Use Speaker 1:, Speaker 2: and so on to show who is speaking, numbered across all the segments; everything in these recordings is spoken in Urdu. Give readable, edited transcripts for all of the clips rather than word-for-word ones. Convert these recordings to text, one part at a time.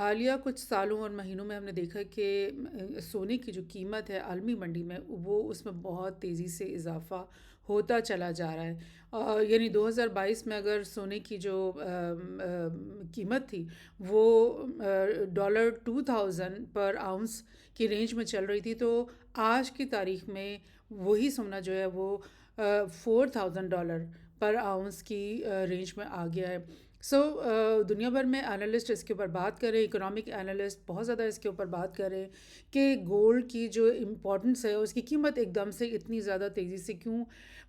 Speaker 1: حالیہ کچھ سالوں اور مہینوں میں ہم نے دیکھا کہ سونے کی جو قیمت ہے عالمی منڈی میں وہ اس میں بہت تیزی سے اضافہ ہوتا چلا جا رہا ہے۔ یعنی 2022 میں اگر سونے کی جو قیمت تھی وہ $2000 پر آؤنس کی رینج میں چل رہی تھی، تو آج کی تاریخ میں وہی سونا جو ہے وہ $4000 پر آؤنس کی رینج میں آ گیا ہے۔ دنیا بھر میں انالسٹ اس کے اوپر بات کر رہے ہیں، اکنامک انالسٹ بہت زیادہ اس کے اوپر بات کر رہے ہیں کہ گولڈ کی جو امپورٹنس ہے اس کی قیمت ایک دم سے اتنی زیادہ تیزی سے کیوں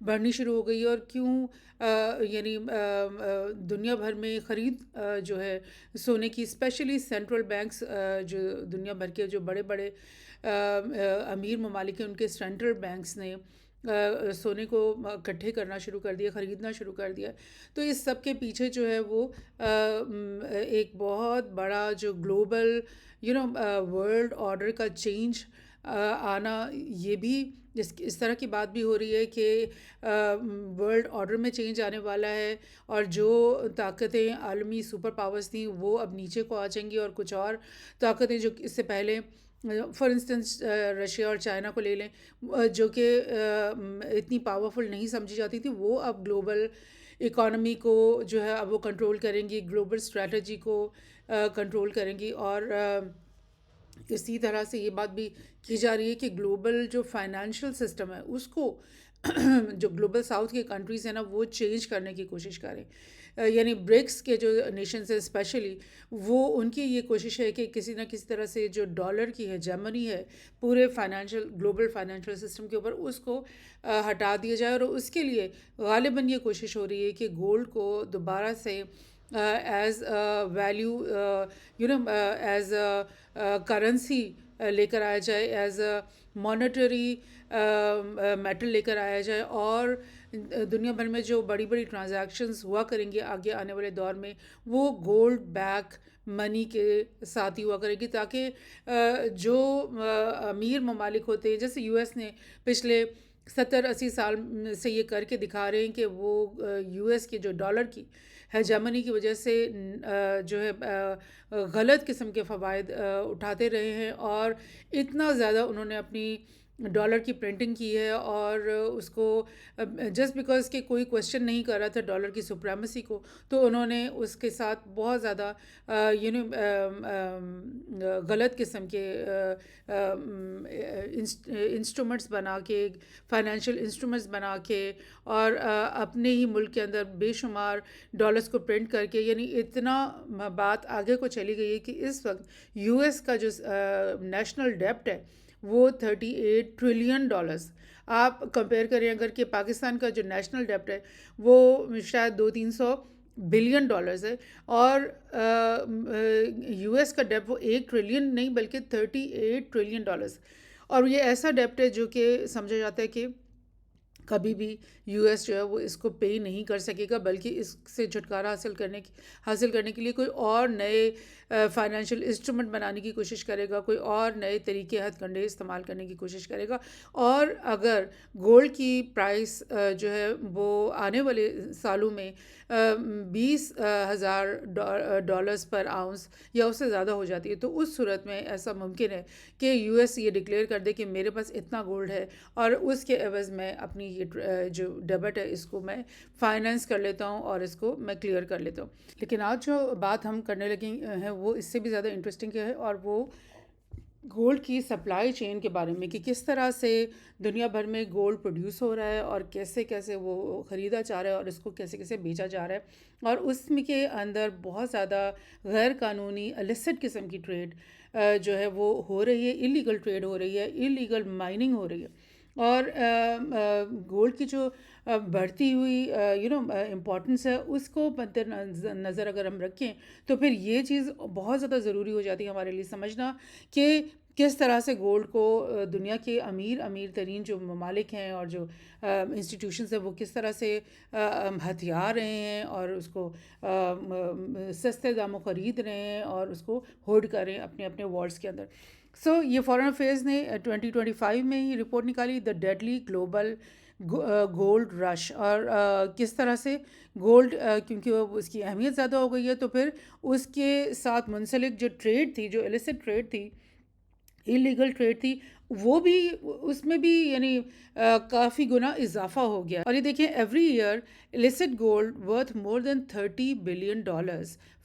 Speaker 1: بڑھنی شروع ہو گئی، اور کیوں دنیا بھر میں خرید جو ہے سونے کی، اسپیشلی سینٹرل بینکس جو دنیا بھر کے جو بڑے بڑے امیر ممالک ہیں ان کے سینٹرل بینکس نے سونے کو اکٹھے کرنا شروع کر دیا، خریدنا شروع کر دیا۔ تو اس سب کے پیچھے جو ہے وہ ایک بہت بڑا جو گلوبل ورلڈ آرڈر کا چینج آنا، یہ بھی اس طرح کی بات بھی ہو رہی ہے کہ ورلڈ آرڈر میں چینج آنے والا ہے، اور جو طاقتیں عالمی سپر پاورز تھیں وہ اب نیچے کو آ جائیں گی، اور کچھ اور طاقتیں جو اس سے پہلے فار انسٹنس رشیا اور چائنا کو لے لیں، جو کہ اتنی پاورفل نہیں سمجھی جاتی تھی، وہ اب گلوبل اکانومی کو جو ہے اب وہ کنٹرول کریں گی، گلوبل اسٹریٹجی کو کنٹرول کریں گی۔ اور اسی طرح سے یہ بات بھی کی جا رہی ہے کہ گلوبل جو فائنینشیل سسٹم ہے اس کو جو گلوبل ساؤتھ کے کنٹریز ہیں نا وہ چینج کرنے کی کوشش کریں، یعنی برکس کے جو نیشنز ہیں اسپیشلی، وہ ان کی یہ کوشش ہے کہ کسی نہ کسی طرح سے جو ڈالر کی ہیجمنی ہے پورے گلوبل فائنینشیل سسٹم کے اوپر، اس کو ہٹا دیا جائے، اور اس کے لیے غالباً یہ کوشش ہو رہی ہے کہ گولڈ کو دوبارہ سے ایز ویلیو ایز کرنسی لے کر آیا جائے، ایز اے مانیٹری میٹل لے کر آیا جائے، اور دنیا بھر میں جو بڑی بڑی ٹرانزیکشنز ہوا کریں گے آگے آنے والے دور میں وہ گولڈ بیک منی کے ساتھ ہی ہوا کرے گی، تاکہ جو امیر ممالک ہوتے ہیں جیسے یو ایس نے پچھلے 70-80 سال سے یہ کر کے دکھا رہے ہیں کہ وہ یو ایس کے جو ڈالر کی ہیجمنی کی وجہ سے جو ہے غلط قسم کے فوائد اٹھاتے رہے ہیں، اور اتنا زیادہ انہوں نے اپنی ڈالر کی پرنٹنگ کی ہے، اور اس کو جسٹ بیکاز کہ کوئی کوشچن نہیں کر رہا تھا ڈالر کی سپریمیسی کو، تو انہوں نے اس کے ساتھ بہت زیادہ غلط قسم کے انسٹرومنٹس بنا کے، فائنینشیل انسٹرومنٹس بنا کے، اور اپنے ہی ملک کے اندر بے شمار ڈالرز کو پرنٹ کر کے، یعنی اتنا بات آگے کو چلی گئی ہے کہ اس وقت یو ایس کا جو نیشنل ڈیپٹ ہے وہ $38 ٹریلین۔ آپ کمپیئر کریں اگر کہ پاکستان کا جو نیشنل ڈیپٹ ہے وہ شاید 200-300 بلین ہے، اور یو ایس کا ڈیپٹ وہ 1 ٹریلین نہیں بلکہ $38 ٹریلین، اور یہ ایسا ڈیپٹ ہے جو کہ سمجھا جاتا ہے کہ کبھی بھی یو ایس جو ہے وہ اس کو پے نہیں کر سکے گا، بلکہ اس سے چھٹکارا حاصل کرنے کے لیے کوئی اور نئے فائنینشیل انسٹرومنٹ بنانے کی کوشش کرے گا، کوئی اور نئے طریقے ہتھ کنڈے استعمال کرنے کی کوشش کرے گا۔ اور اگر گولڈ کی پرائس جو ہے وہ آنے والے سالوں میں $20,000 پر آؤنس یا اس سے زیادہ ہو جاتی ہے، تو اس صورت میں ایسا ممکن ہے کہ یو ایس یہ ڈکلیئر کر دے کہ میرے پاس اتنا گولڈ ہے، اور اس کے عوض میں اپنی یہ جو ڈیبٹ ہے اس کو میں فائنینس کر لیتا ہوں اور اس کو میں کلیئر کر لیتا ہوں۔ لیکن آج جو بات ہم کرنے لگے ہیں وہ اس سے بھی زیادہ انٹرسٹنگ ہے، اور وہ گولڈ کی سپلائی چین کے بارے میں، کہ کس طرح سے دنیا بھر میں گولڈ پروڈیوس ہو رہا ہے، اور کیسے کیسے وہ خریدا جا رہا ہے، اور اس کو کیسے کیسے بیچا جا رہا ہے، اور اس میں کے اندر بہت زیادہ غیر قانونی الیسٹ قسم کی ٹریڈ جو ہے وہ ہو رہی ہے، اللیگل ٹریڈ ہو رہی ہے، اللیگل مائننگ ہو رہی ہے۔ اور گولڈ کی جو بڑھتی ہوئی امپورٹنس ہے اس کو مد نظر اگر ہم رکھیں تو پھر یہ چیز بہت زیادہ ضروری ہو جاتی ہے ہمارے لیے سمجھنا کہ کس طرح سے گولڈ کو دنیا کے امیر ترین جو ممالک ہیں اور جو انسٹیٹیوشنز ہیں وہ کس طرح سے ہتھیار رہے ہیں، اور اس کو سستے داموں خرید رہے ہیں، اور اس کو ہولڈ کر رہے ہیں اپنے اپنے وارڈز کے اندر۔ یہ فارن افیئرز نے 2025 میں ہی رپورٹ نکالی، دا ڈیڈلی گولڈ رش، اور کس طرح سے گولڈ کیونکہ اس کی اہمیت زیادہ ہو گئی ہے، تو پھر اس کے ساتھ منسلک جو ٹریڈ تھی، جو ایلیسٹ ٹریڈ تھی، اللیگل ٹریڈ تھی، وہ بھی اس میں بھی یعنی کافی گنا اضافہ ہو گیا. اور یہ دیکھیں every year illicit gold worth more than $30 billion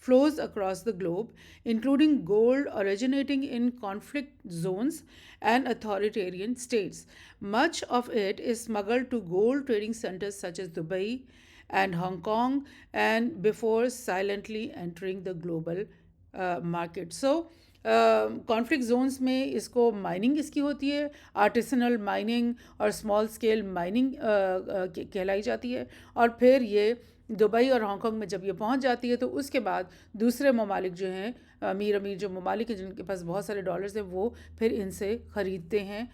Speaker 1: flows across the globe, including gold originating in conflict zones and authoritarian states. Much of it is smuggled to gold trading centers such as Dubai and Hong Kong, and before silently entering the global market. So conflict zones میں اس کو مائننگ اس کی ہوتی ہے، آرٹیسنل مائننگ اور اسمال اسکیل مائننگ کہلائی جاتی ہے، اور پھر یہ دبئی اور ہانگ کانگ میں جب یہ پہنچ جاتی ہے تو اس کے بعد دوسرے ممالک جو ہیں، امیر جو ممالک ہیں جن کے پاس بہت سارے ڈالرز ہیں، وہ پھر ان سے خریدتے ہیں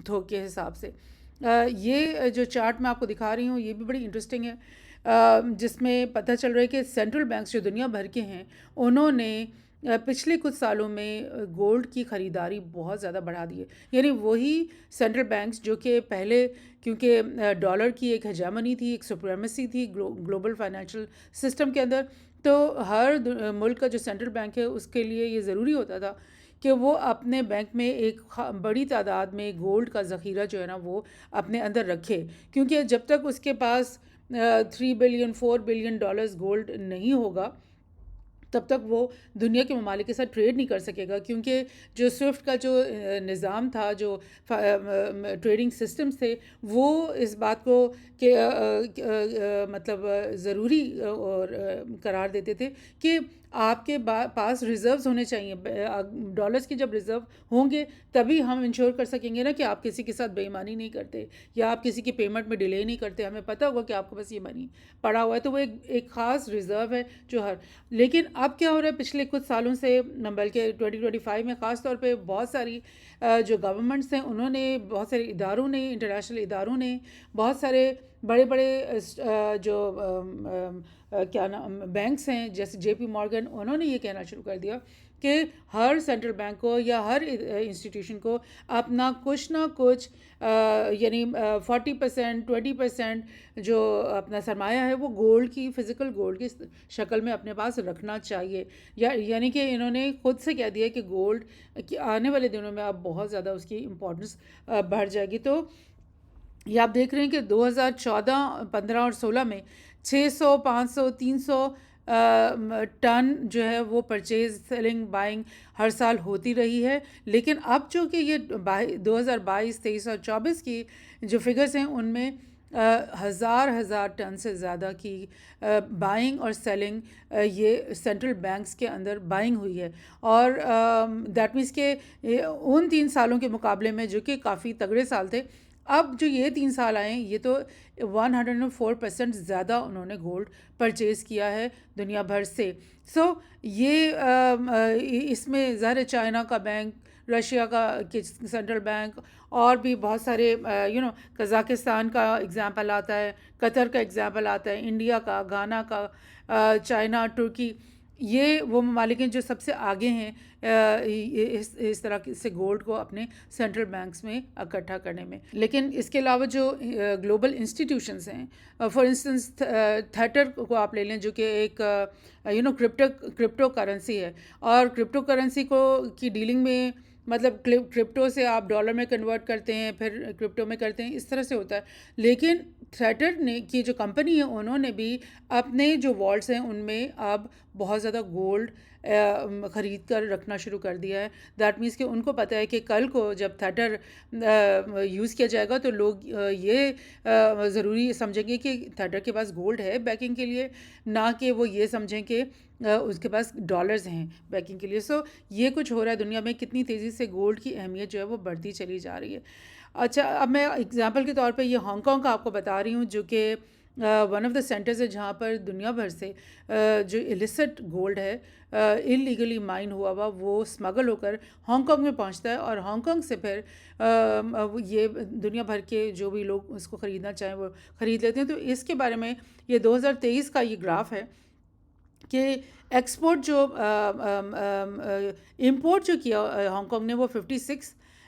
Speaker 1: تھوک کے حساب سے. یہ جو چارٹ میں آپ کو دکھا رہی ہوں یہ بھی بڑی انٹرسٹنگ ہے، جس میں پتہ چل رہا ہے کہ سینٹرل بینکس جو دنیا بھر کے ہیں انہوں نے پچھلے کچھ سالوں میں گولڈ کی خریداری بہت زیادہ بڑھا دی ہے. یعنی وہی سینٹرل بینکس جو کہ پہلے کیونکہ ڈالر کی ایک ہیجامنی تھی، ایک سپریمیسی تھی گلوبل فائنینشیل سسٹم کے اندر، تو ہر ملک کا جو سینٹرل بینک ہے اس کے لیے یہ ضروری ہوتا تھا کہ وہ اپنے بینک میں ایک بڑی تعداد میں گولڈ کا ذخیرہ جو ہے نا وہ اپنے اندر رکھے، کیونکہ جب تک اس کے پاس 3 بلین 4 بلین ڈالرز گولڈ نہیں ہوگا تب تک وہ دنیا کے ممالک کے ساتھ ٹریڈ نہیں کر سکے گا. کیونکہ جو سوئفٹ کا جو نظام تھا، جو ٹریڈنگ سسٹمز تھے، وہ اس بات کو کہ مطلب ضروری قرار دیتے تھے کہ آپ کے پاس ریزروز ہونے چاہیے. ڈالرز کے جب ریزرو ہوں گے تبھی ہم انشور کر سکیں گے نا کہ آپ کسی کے ساتھ بے ایمانی نہیں کرتے یا آپ کسی کی پیمنٹ میں ڈیلے نہیں کرتے. ہمیں پتہ ہوگا کہ آپ کے پاس یہ منی پڑا ہوا ہے، تو وہ ایک خاص ریزرو ہے جو لیکن اب کیا ہو رہا ہے پچھلے کچھ سالوں سے، بلکہ 2025 میں خاص طور پہ بہت ساری جو گورنمنٹس ہیں انہوں نے، بہت سارے اداروں نے، انٹرنیشنل اداروں نے، بہت سارے بڑے بڑے جو کیا نام بینکس ہیں جیسے جے پی مارگن، انہوں نے یہ کہنا شروع کر دیا کہ ہر سینٹرل بینک کو یا ہر انسٹیٹیوشن کو اپنا کچھ نہ کچھ یعنی 40% 20% جو اپنا سرمایہ ہے وہ گولڈ کی، فزیکل گولڈ کی شکل میں اپنے پاس رکھنا چاہیے. یعنی کہ انہوں نے خود سے کہہ دیا کہ گولڈ کی آنے والے دنوں میں اب بہت زیادہ اس کی امپورٹنس بڑھ جائے گی. تو یہ آپ دیکھ رہے ہیں کہ 2014 15 اور 16 میں 600 500 300 ٹن جو ہے وہ پرچیز سیلنگ بائنگ ہر سال ہوتی رہی ہے. لیکن اب جو کہ یہ 2022 23 اور 24 کی جو فگرز ہیں ان میں ہزار ٹن سے زیادہ کی بائنگ اور سیلنگ یہ سینٹرل بینکس کے اندر بائنگ ہوئی ہے. اور دیٹ مینس کہ ان 3 سالوں کے مقابلے میں جو کہ کافی تگڑے سال تھے، اب جو یہ 3 سال آئے ہیں یہ تو 104% زیادہ انہوں نے گولڈ پرچیز کیا ہے دنیا بھر سے. سو یہ اس میں ظاہر چائنا کا بینک، رشیا کا سینٹرل بینک، اور بھی بہت سارے قزاقستان کا اگزامپل آتا ہے، قطر کا اگزامپل آتا ہے، انڈیا کا، گانا کا، چائنا، ترکی، یہ وہ ممالک ہیں جو سب سے آگے ہیں اس طرح سے گولڈ کو اپنے سینٹرل بینکس میں اکٹھا کرنے میں. لیکن اس کے علاوہ جو گلوبل انسٹیٹیوشنز ہیں، فار انسٹنس تھیٹر کو آپ لے لیں جو کہ ایک کرپٹو کرنسی ہے، اور کرپٹو کرنسی کی ڈیلنگ میں مطلب کرپٹو سے آپ ڈالر میں کنورٹ کرتے ہیں، پھر کرپٹو میں کرتے ہیں، اس طرح سے ہوتا ہے. لیکن تھیٹر کی جو کمپنی ہے انہوں نے بھی اپنے جو والٹس ہیں ان میں اب بہت زیادہ گولڈ خرید کر رکھنا شروع کر دیا ہے. دیٹ مینس کہ ان کو پتہ ہے کہ کل کو جب تھیٹر یوز کیا جائے گا تو لوگ یہ ضروری سمجھیں گے کہ تھیٹر کے پاس گولڈ ہے بیکنگ کے لیے، نہ کہ وہ یہ سمجھیں کہ اس کے پاس ڈالرز ہیں بیکنگ کے لیے. سو یہ کچھ ہو رہا ہے دنیا میں، کتنی تیزی سے گولڈ کی اہمیت جو ہے وہ بڑھتی چلی جا رہی ہے. اچھا، اب میں اگزامپل کے طور پہ یہ ہانگ کانگ کا آپ کو بتا رہی ہوں جو کہ ون آف دا سینٹرز ہے جہاں پر دنیا بھر سے جو ایلیسٹ گولڈ ہے اللیگلی مائن ہوا وہ اسمگل ہو کر ہانگ کانگ میں پہنچتا ہے، اور ہانگ کانگ سے پھر یہ دنیا بھر کے جو بھی لوگ اس کو خریدنا چاہیں وہ خرید لیتے ہیں. تو اس کے بارے میں یہ 2023 کا یہ گراف ہے کہ ایکسپورٹ جو امپورٹ جو کیا ہانگ کانگ نے وہ 56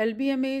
Speaker 1: LBMA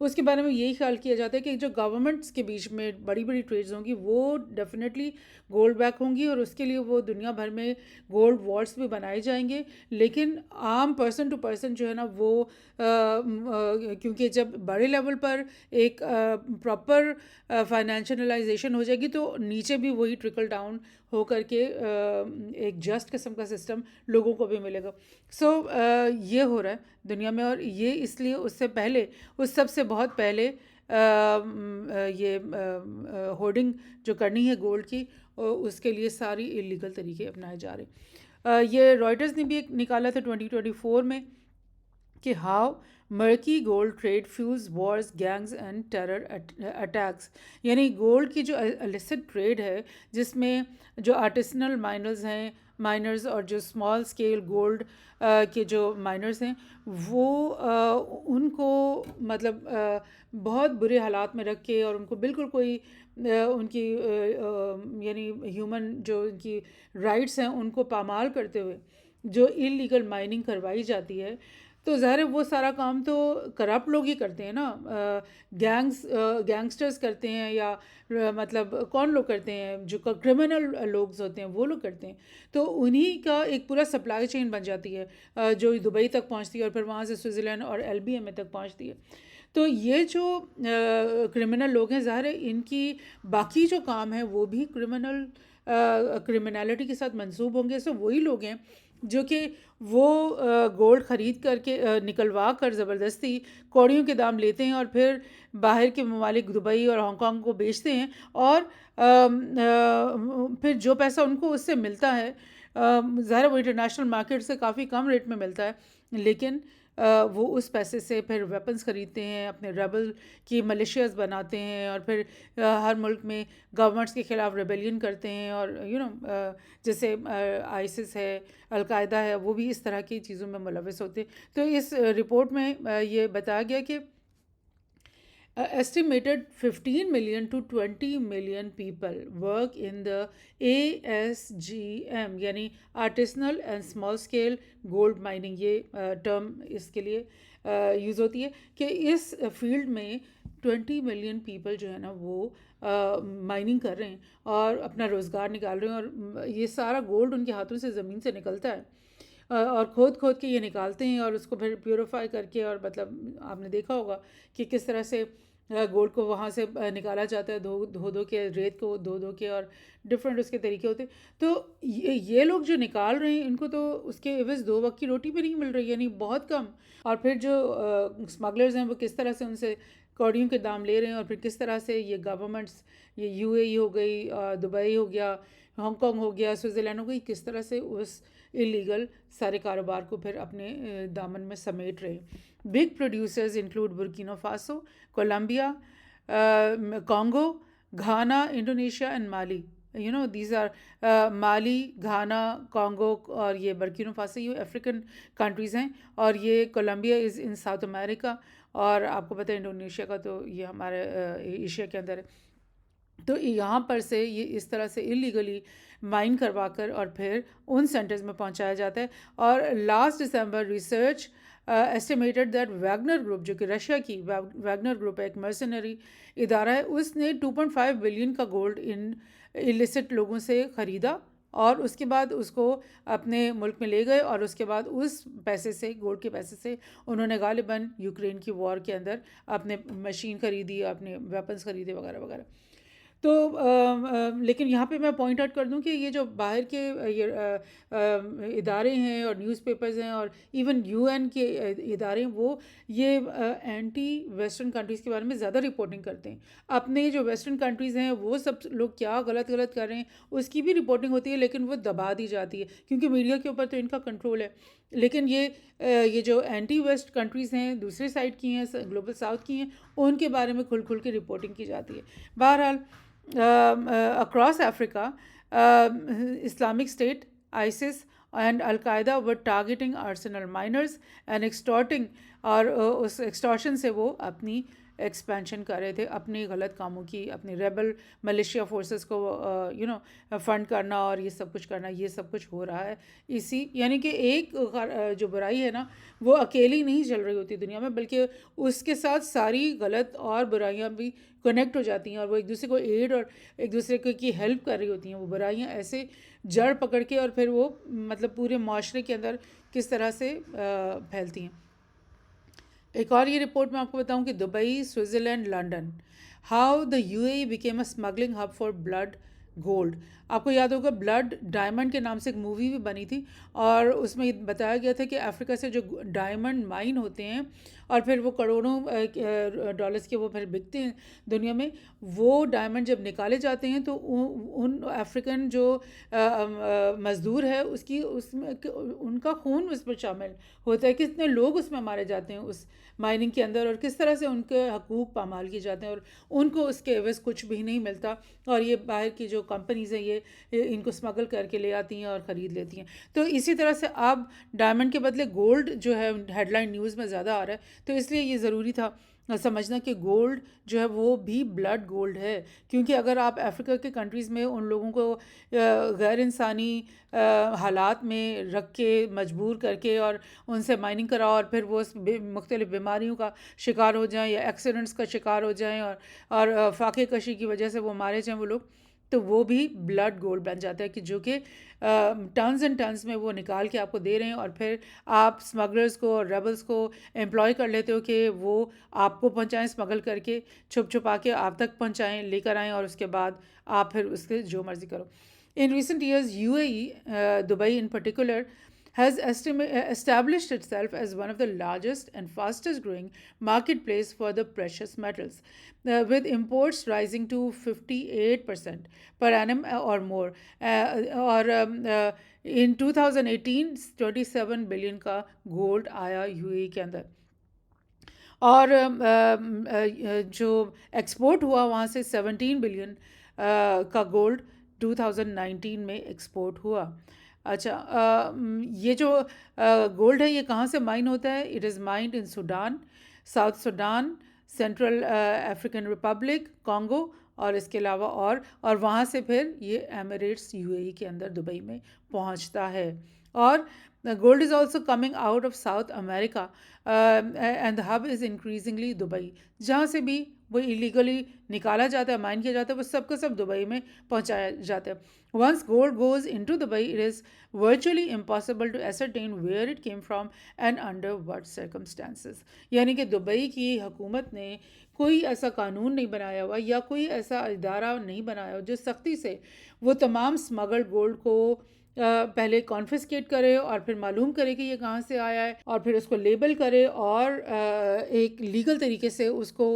Speaker 1: اس کے بارے میں یہی خیال کیا جاتا ہے کہ جو گورنمنٹس کے بیچ میں بڑی بڑی ٹریڈز ہوں گی وہ ڈیفینیٹلی گولڈ بیک ہوں گی، اور اس کے لیے وہ دنیا بھر میں گولڈ والٹس بھی بنائے جائیں گے. لیکن عام پرسن ٹو پرسن جو ہے نا وہ کیونکہ جب بڑے لیول پر ایک پراپر فائنینشلائزیشن ہو جائے گی تو نیچے بھی وہی ٹرکل ڈاؤن ہو کر کے ایک جسٹ قسم کا سسٹم لوگوں کو بھی ملے گا. سو یہ ہو رہا ہے دنیا میں، اور یہ اس لیے اس سے پہلے، اس سب سے بہت پہلے یہ ہولڈنگ جو کرنی ہے گولڈ کی، اس کے لیے ساری اللیگل طریقے اپنائے جا رہے ہیں. یہ رائٹرز نے بھی ایک نکالا تھا 2024 میں کہ how murky gold trade fuels wars gangs and terror attacks. یعنی گولڈ کی جو السٹ ٹریڈ ہے جس میں جو آرٹیسنل مائنرز اور جو اسمال اسکیل گولڈ کے جو مائنرز ہیں وہ ان کو مطلب بہت برے حالات میں رکھ کے، اور ان کو بالکل کوئی ان کی یعنی ہیومن جو ان کی رائٹس ہیں ان کو پامال کرتے ہوئے جو اللیگل مائننگ کروائی جاتی ہے. تو ظاہر ہے وہ سارا کام تو کرپٹ لوگ ہی کرتے ہیں نا، گینگسٹرز کرتے ہیں، یا مطلب کون لوگ کرتے ہیں، جو کرمنل لوگ ہوتے ہیں وہ لوگ کرتے ہیں. تو انہی کا ایک پورا سپلائی چین بن جاتی ہے جو دبئی تک پہنچتی ہے اور پھر وہاں سے سوئٹزرلینڈ اور LBMA تک پہنچتی ہے. تو یہ جو کرمنل لوگ ہیں ظاہر ہے ان کی باقی جو کام ہے وہ بھی کرمنالٹی کے ساتھ منسوب ہوں گے. سو وہی لوگ ہیں جو کہ وہ گولڈ خرید کر کے نکلوا کر زبردستی کوڑیوں کے دام لیتے ہیں اور پھر باہر کے ممالک دبئی اور ہانگ کانگ کو بیچتے ہیں، اور پھر جو پیسہ ان کو اس سے ملتا ہے ظاہر وہ انٹرنیشنل مارکیٹ سے کافی کم ریٹ میں ملتا ہے، لیکن وہ اس پیسے سے پھر ویپنز خریدتے ہیں، اپنے ریبل کی ملیشیاز بناتے ہیں، اور پھر ہر ملک میں گورنمنٹس کے خلاف ریبیلین کرتے ہیں. اور جیسے ISIS ہے، القاعدہ ہے، وہ بھی اس طرح کی چیزوں میں ملوث ہوتے ہیں. تو اس رپورٹ میں یہ بتایا گیا کہ estimated 15 million to 20 million people work in the ASGM یعنی artisanal and small scale gold mining. یہ ٹرم اس کے لیے یوز ہوتی ہے کہ اس فیلڈ میں 20 ملین پیپل جو ہے نا وہ مائننگ کر رہے ہیں اور اپنا روزگار نکال رہے ہیں، اور یہ سارا گولڈ ان کے ہاتھوں سے زمین سے نکلتا ہے اور کھود کے یہ نکالتے ہیں اور اس کو پھر پیوریفائی کر کے، اور مطلب آپ نے دیکھا ہوگا کہ کس طرح سے گولڈ کو وہاں سے نکالا جاتا ہے، دھو کے ریت کو دھو کے، اور ڈفرینٹ اس کے طریقے ہوتے ہیں. تو یہ لوگ جو نکال رہے ہیں ان کو تو اس کے عوض 2 وقت کی روٹی بھی نہیں مل رہی، یعنی بہت کم. اور پھر جو اسمگلرز ہیں وہ کس طرح سے ان سے کوڑیوں کے دام لے رہے ہیں، اور پھر کس طرح سے یہ گورنمنٹس، یہ UAE ہو گئی، دبئی ہو گیا، ہانگ کانگ ہو گیا، سوئٹزرلینڈ ہو گئی، کس طرح سے اس اللیگل سارے کاروبار کو پھر اپنے دامن میں سمیٹ رہے ہیں. Big producers include Burkina Faso, Colombia, Congo, Ghana, Indonesia and Mali. These are Mali, Ghana, Congo اور یہ برکینا فاسو، یہ افریقن کنٹریز ہیں، اور یہ کولمبیا از ان ساؤتھ امریکہ، اور آپ کو پتہ ہے انڈونیشیا کا تو یہ ہمارے ایشیا کے اندر ہے. تو یہاں پر سے یہ اس طرح سے اللیگلی مائن کروا کر اور پھر ان سینٹرز میں پہنچایا جاتا ہے. اور last December research estimated that Wagner group, جو کہ رشیا کی ویگنر گروپ ہے، ایک مرسنری ادارہ ہے، اس نے 2.5 بلین کا گولڈ ان السٹ لوگوں سے خریدا، اور اس کے بعد اس کو اپنے ملک میں لے گئے، اور اس کے بعد اس پیسے سے، گولڈ کے پیسے سے، انہوں نے غالباً یوکرین کی وار کے اندر اپنے مشین خریدی، اپنے ویپنز خریدے وغیرہ وغیرہ. تو لیکن یہاں پہ میں پوائنٹ آؤٹ کر دوں کہ یہ جو باہر کے یہ ادارے ہیں اور نیوز پیپرز ہیں اور ایون UN کے ادارے ہیں، وہ یہ اینٹی ویسٹرن کنٹریز کے بارے میں زیادہ رپورٹنگ کرتے ہیں. اپنے جو ویسٹرن کنٹریز ہیں وہ سب لوگ کیا غلط کر رہے ہیں اس کی بھی رپورٹنگ ہوتی ہے، لیکن وہ دبا دی جاتی ہے کیونکہ میڈیا کے اوپر تو ان کا کنٹرول ہے. لیکن یہ جو اینٹی ویسٹ کنٹریز ہیں، دوسرے سائڈ کی ہیں، گلوبل ساؤتھ کی ہیں، ان کے بارے میں کھل کے رپورٹنگ کی جاتی ہے. بہرحال across Africa, Islamic State, ISIS and Al-Qaeda were targeting artisanal miners and extorting، اور اس ایکسٹورشن سے وہ اپنی ایکسپینشن کر رہے تھے اپنے غلط کاموں کی، اپنے ریبل ملیشیا فورسز کو فنڈ کرنا اور یہ سب کچھ کرنا، یہ سب کچھ ہو رہا ہے اسی یعنی کہ ایک جو برائی ہے نا وہ اکیلی نہیں چل رہی ہوتی دنیا میں، بلکہ اس کے ساتھ ساری غلط اور برائیاں بھی کنیکٹ ہو جاتی ہیں اور وہ ایک دوسرے کو ایڈ اور ایک دوسرے کی ہیلپ کر رہی ہوتی ہیں. وہ برائیاں ایسے جڑ پکڑ کے اور پھر وہ مطلب پورے معاشرے کے اندر کس طرح سے پھیلتی ہیں. ایک اور یہ رپورٹ میں آپ کو بتاؤں کہ Dubai, Switzerland, London, how the UAE became a smuggling hub for blood gold. آپ کو یاد ہوگا بلڈ ڈائمنڈ کے نام سے ایک مووی بھی بنی تھی اور اس میں بتایا گیا تھا کہ افریقہ سے جو ڈائمنڈ مائن ہوتے ہیں اور پھر وہ کروڑوں ڈالرز کے وہ پھر بکتے ہیں دنیا میں، وہ ڈائمنڈ جب نکالے جاتے ہیں تو ان افریقن جو مزدور ہے اس میں ان کا خون اس پر شامل ہوتا ہے، کتنے لوگ اس میں مارے جاتے ہیں اس مائننگ کے اندر اور کس طرح سے ان کے حقوق پامال کیے جاتے ہیں اور ان کو اس کے عوض کچھ بھی نہیں ملتا اور یہ باہر کی جو کمپنیز ہیں یہ ان کو اسمگل کر کے لے آتی ہیں اور خرید لیتی ہیں. تو اسی طرح سے اب ڈائمنڈ کے بدلے گولڈ جو ہے ہیڈ لائن نیوز میں زیادہ آ رہا ہے، تو اس لیے یہ ضروری تھا سمجھنا کہ گولڈ جو ہے وہ بھی بلڈ گولڈ ہے. کیونکہ اگر آپ افریقہ کے کنٹریز میں ان لوگوں کو غیر انسانی حالات میں رکھ کے مجبور کر کے اور ان سے مائننگ کراؤ اور پھر وہ مختلف بیماریوں کا شکار ہو جائیں یا ایکسیڈنٹس کا شکار ہو جائیں اور فاقے کشی کی وجہ سے وہ مارے جائیں وہ لوگ، تو وہ بھی بلڈ گولڈ بن جاتا ہے کہ جو کہ ٹنز اینڈ ٹنز میں وہ نکال کے آپ کو دے رہے ہیں اور پھر آپ اسمگلرز کو اور ریبلز کو امپلائی کر لیتے ہو کہ وہ آپ کو پہنچائیں اسمگل کر کے چھپ چھپا کے آپ تک پہنچائیں، لے کر آئیں اور اس کے بعد آپ پھر اس کے جو مرضی کرو. In recent years, UAE, Dubai in particular, has established itself as one of the largest and fastest growing marketplace for the precious metals, with imports rising to 58% per annum or more. In 2018, 27 billion کا گولڈ آیا UAE کے اندر اور جو ایکسپورٹ ہوا وہاں سے 17 بلین کا گولڈ 2019 میں ایکسپورٹ ہوا. اچھا، یہ جو گولڈ ہے یہ کہاں سے مائن ہوتا ہے؟ It is mind in Sudan, south Sudan, central African republic, Congo اور اس کے علاوہ اور وہاں سے پھر یہ ایمریٹس UAE کے اندر دبئی میں پہنچتا ہے. اور gold is also coming out of South America and the hub is increasingly Dubai. جہاں سے بھی وہ ایلیگلی نکالا جاتا ہے، مائن کیا جاتا ہے، وہ سب کا سب دبئی میں پہنچایا جاتا ہے. Once gold goes into Dubai, it is virtually impossible to ascertain where it came from and under what circumstances. یعنی کہ دبئی کی حکومت نے کوئی ایسا قانون نہیں بنایا ہوا یا کوئی ایسا ادارہ نہیں بنایا ہوا جو سختی سے وہ تمام اسمگلڈ گولڈ کو پہلے کانفسکیٹ کرے اور پھر معلوم کرے کہ یہ کہاں سے آیا ہے اور پھر اس کو لیبل کرے اور ایک لیگل طریقے سے اس کو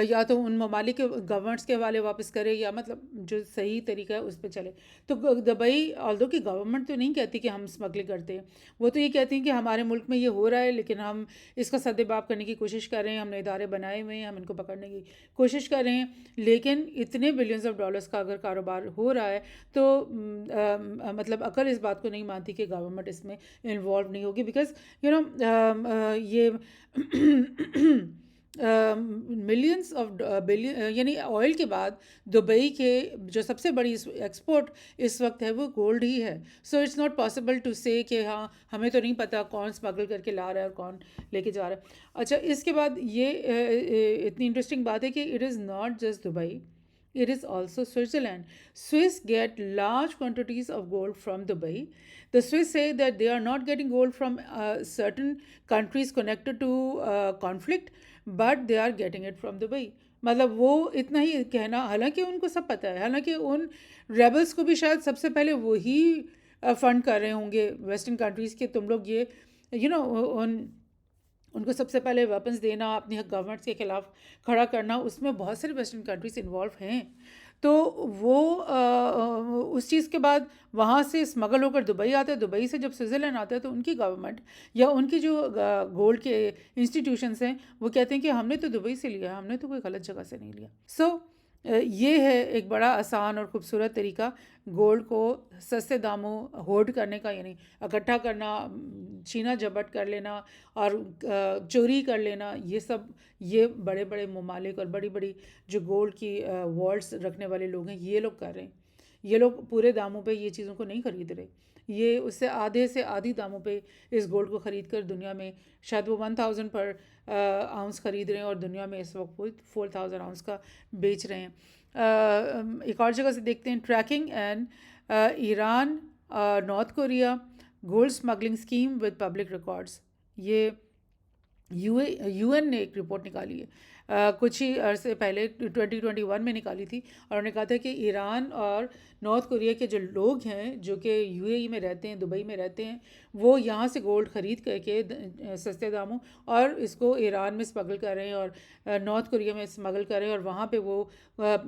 Speaker 1: یا تو ان ممالک کے گورنمنٹس کے حوالے واپس کرے یا مطلب جو صحیح طریقہ ہے اس پہ چلے. تو دبئی آلدو کہ گورنمنٹ تو نہیں کہتی کہ ہم اسمگلنگ کرتے ہیں، وہ تو یہ کہتی ہیں کہ ہمارے ملک میں یہ ہو رہا ہے لیکن ہم اس کا سدباب کرنے کی کوشش کر رہے ہیں، ہم نے ادارے بنائے ہوئے ہیں، ہم ان کو پکڑنے کی کوشش کر رہے ہیں. لیکن اتنے بلینز آف ڈالرز کا اگر کاروبار ہو رہا ہے تو مطلب عقل اس بات کو نہیں مانتی کہ گورنمنٹ اس میں انوالو نہیں ہوگی. بیکاز یہ ملینس آف یعنی آئل کے بعد دبئی کے جو سب سے بڑی ایکسپورٹ اس وقت ہے وہ گولڈ ہی ہے. So it's not possible to say کہ ہاں ہمیں تو نہیں پتہ کون اسمگل کر کے لا رہا ہے اور کون لے کے جا رہا ہے. اچھا، اس کے بعد یہ اتنی انٹرسٹنگ بات ہے کہ it is not just Dubai, it is also Switzerland. Swiss get large quantities of gold from Dubai. The Swiss say that they are not getting gold from certain countries connected to conflict, but they are getting it from Dubai. مطلب وہ اتنا ہی کہنا، حالانکہ ان کو سب پتہ ہے، حالانکہ ان ریبلس کو بھی شاید سب سے پہلے وہی فنڈ کر رہے ہوں گے ویسٹرن کنٹریز کے، تم لوگ یہ ان کو سب سے پہلے ویپنز دینا، اپنی گورنمنٹس کے خلاف کھڑا کرنا، اس میں بہت سارے ویسٹرن کنٹریز انوالو ہیں. تو وہ اس چیز کے بعد وہاں سے اسمگل ہو کر دبئی آتا ہے. دبئی سے جب سوئٹزرلینڈ آتا ہے تو ان کی گورنمنٹ یا ان کی جو گولڈ کے انسٹیٹیوشنس ہیں وہ کہتے ہیں کہ ہم نے تو دبئی سے لیا، ہم نے تو کوئی غلط جگہ سے نہیں لیا. سو یہ ہے ایک بڑا آسان اور خوبصورت طریقہ گولڈ کو سستے داموں ہولڈ کرنے کا، یعنی اکٹھا کرنا، چھینا جھپٹ کر لینا اور چوری کر لینا، یہ سب یہ بڑے بڑے ممالک اور بڑی بڑی جو گولڈ کی والٹس رکھنے والے لوگ ہیں یہ لوگ کر رہے ہیں. یہ لوگ پورے داموں پہ یہ چیزوں کو نہیں خرید رہے، یہ اس سے آدھی داموں پہ اس گولڈ کو خرید کر دنیا میں شاید وہ 1000 پر آؤنس خرید رہے ہیں، اور دنیا میں اس وقت وہ 4000 آؤنس کا بیچ رہے ہیں. ایک اور جگہ سے دیکھتے ہیں، tracking and Iran North Korea gold smuggling scheme with public records. یہ یو این نے ایک رپورٹ نکالی ہے کچھ ہی عرصے پہلے 2021 میں نکالی تھی، اور انہوں نے کہا تھا کہ ایران اور نارتھ کوریا کے جو لوگ ہیں جو کہ یو اے ای میں رہتے ہیں، دبئی میں رہتے ہیں، وہ یہاں سے گولڈ خرید کر کے سستے داموں اور اس کو ایران میں اسمگل کر رہے ہیں اور نارتھ کوریا میں اسمگل کر رہے ہیں، اور وہاں پہ وہ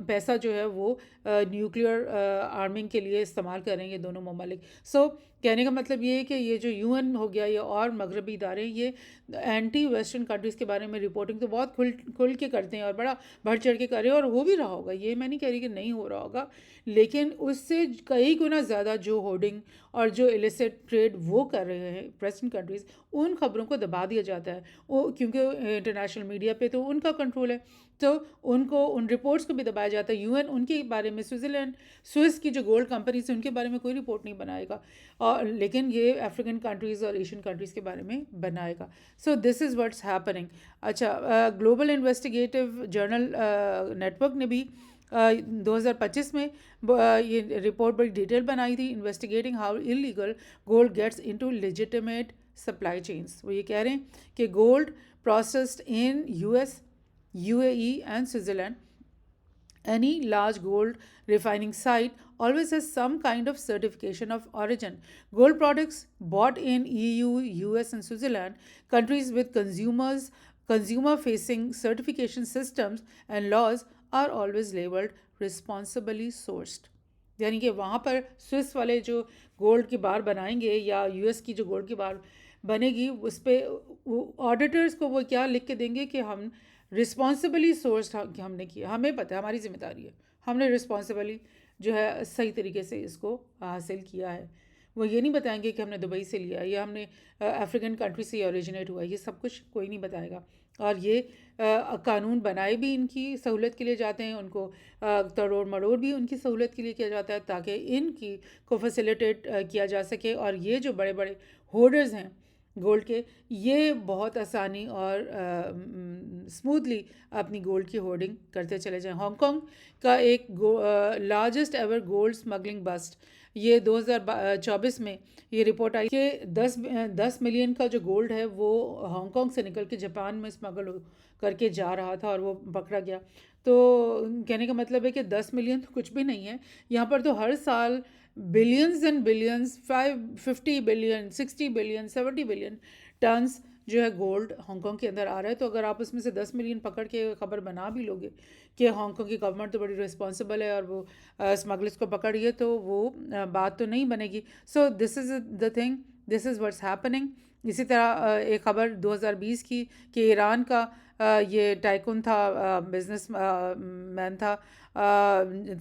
Speaker 1: پیسہ جو ہے وہ نیوکلیئر آرمنگ کے لیے استعمال کریں گے دونوں ممالک. سو کہنے کا مطلب یہ ہے کہ یہ جو یو این ہو گیا، یہ اور مغربی ادارے، یہ اینٹی ویسٹرن کنٹریز کے بارے میں رپورٹنگ تو بہت کھل کے کرتے ہیں اور بڑا بڑھ چڑھ کے کر رہے ہیں، اور ہو بھی رہا ہوگا، یہ میں نہیں کہہ رہی کہ نہیں ہو رہا ہوگا، لیکن اس سے کئی گنا زیادہ جو ہورڈنگ اور جو ایلیسٹ ٹریڈ وہ کر رہے ہیں ویسٹرن کنٹریز، ان خبروں کو دبا دیا جاتا ہے وہ، کیونکہ انٹرنیشنل میڈیا پہ تو ان کا کنٹرول ہے، تو ان کو ان رپورٹس کو بھی دبایا جاتا ہے. یو این ان کے بارے میں سوئس کی جو گولڈ کمپنیز ہیں ان کے بارے میں کوئی رپورٹ نہیں بنائے گا، اور لیکن یہ افریقن کنٹریز اور ایشین کنٹریز کے بارے میں بنائے گا. So this is what's happening. اچھا، global investigative journal network نے بھی 2025 میں یہ رپورٹ بڑی ڈیٹیل بنائی تھی، investigating how illegal gold gets into legitimate supply chains. وہ یہ کہہ رہے ہیں کہ gold processed in U S, U A E and Switzerland. Any large gold refining site always has some kind of certification of origin. Gold products bought in EU, US, and Switzerland, countries with consumer-facing certification systems and laws, are always labeled responsibly sourced. یعنی کہ وہاں پر سوئس والے جو گولڈ کی بار بنائیں گے یا یو ایس کی جو گولڈ کی بار بنے گی، اس پہ آڈیٹرز کو وہ کیا لکھ کے دیں گے کہ ہم رسپانسبلی سورس ہم نے کیا، ہمیں پتہ ہے، ہماری ذمہ داری ہے، ہم نے رسپانسبلی جو ہے صحیح طریقے سے اس کو حاصل کیا ہے. وہ یہ نہیں بتائیں گے کہ ہم نے دبئی سے لیا یا ہم نے افریقن کنٹری سے اوریجنیٹ ہوا ہے، یہ سب کچھ کوئی نہیں بتائے گا. اور یہ قانون بنائے بھی ان کی سہولت کے لیے جاتے ہیں، ان کو تڑوڑ مڑوڑ بھی ان کی سہولت کے لیے کیا جاتا ہے تاکہ ان کی کو فیسیلیٹیٹ کیا جا سکے، اور یہ جو بڑے بڑے ہولڈرز ہیں گولڈ کے، یہ بہت آسانی اور اسموتھلی اپنی گولڈ کی ہولڈنگ کرتے چلے جائیں. ہانگ کانگ کا ایک largest ever gold smuggling bust, یہ 2024 میں یہ رپورٹ آئی کہ 10 ملین کا جو گولڈ ہے وہ ہانگ کانگ سے نکل کے جاپان میں اسمگل کر کے جا رہا تھا اور وہ پکڑا گیا. تو کہنے کا مطلب ہے کہ 10 ملین تو کچھ بھی نہیں ہے، یہاں پر تو ہر سال billions and billions, 50 billion, 60 billion, 70 billion tons جو ہے گولڈ ہانگ کانگ کے اندر آ رہا ہے. تو اگر آپ اس میں سے 10 ملین پکڑ کے خبر بنا بھی لوگے کہ ہانگ کانگ کی گورنمنٹ تو بڑی رسپانسبل ہے اور وہ اسمگلرس کو پکڑیے، تو وہ بات تو نہیں بنے گی. So this is the thing, this is what's happening. اسی طرح ایک خبر 2020 کی کہ ایران کا یہ ٹائکون تھا، بزنس مین تھا،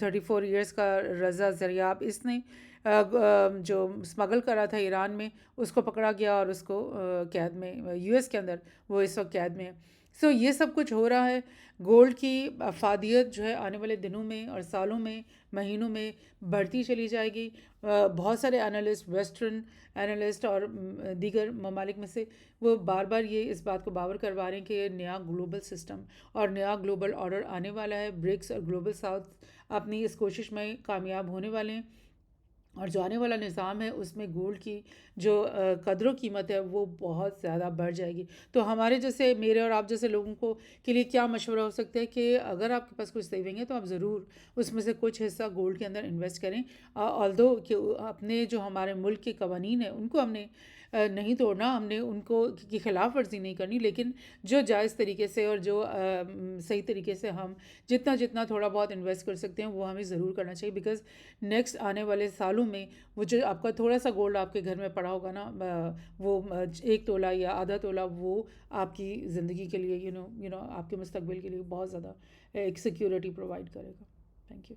Speaker 1: 34 ایئرس کا، رضا زریاب، اس نے جو اسمگل کرا تھا ایران میں، اس کو پکڑا گیا اور اس کو قید میں، یو ایس کے اندر وہ اس وقت قید میں ہے. سو یہ سب کچھ ہو رہا ہے. گولڈ کی افادیت جو ہے آنے والے دنوں میں اور سالوں میں، مہینوں میں بڑھتی چلی جائے گی. بہت سارے انالسٹ، ویسٹرن انالسٹ اور دیگر ممالک میں سے وہ بار بار یہ اس بات کو باور کروا رہے ہیں کہ نیا گلوبل سسٹم اور نیا گلوبل آرڈر آنے والا ہے. برکس اور گلوبل ساؤتھ اپنی اس کوشش میں کامیاب ہونے والے ہیں، اور جو آنے والا نظام ہے اس میں گولڈ کی جو قدر و قیمت ہے وہ بہت زیادہ بڑھ جائے گی. تو ہمارے جیسے، میرے اور آپ جیسے لوگوں کو کے لیے کیا مشورہ ہو سکتا ہے کہ اگر آپ کے پاس کچھ سیونگ ہے تو آپ ضرور اس میں سے کچھ حصہ گولڈ کے اندر انویسٹ کریں. آلدو کہ اپنے جو ہمارے ملک کے قوانین ہیں ان کو ہم نے نہیں توڑنا، ہم نے ان کو کی خلاف ورزی نہیں کرنی، لیکن جو جائز طریقے سے اور جو صحیح طریقے سے ہم جتنا تھوڑا بہت انویسٹ کر سکتے ہیں وہ ہمیں ضرور کرنا چاہیے، بیکاز نیکسٹ آنے والے سالوں میں وہ جو آپ کا تھوڑا سا گولڈ آپ کے گھر میں پڑا ہوگا نا، وہ 1 تولہ یا آدھا تولہ، وہ آپ کی زندگی کے لیے آپ کے مستقبل کے لیے بہت زیادہ ایک سیکیورٹی پرووائڈ کرے گا. Thank you.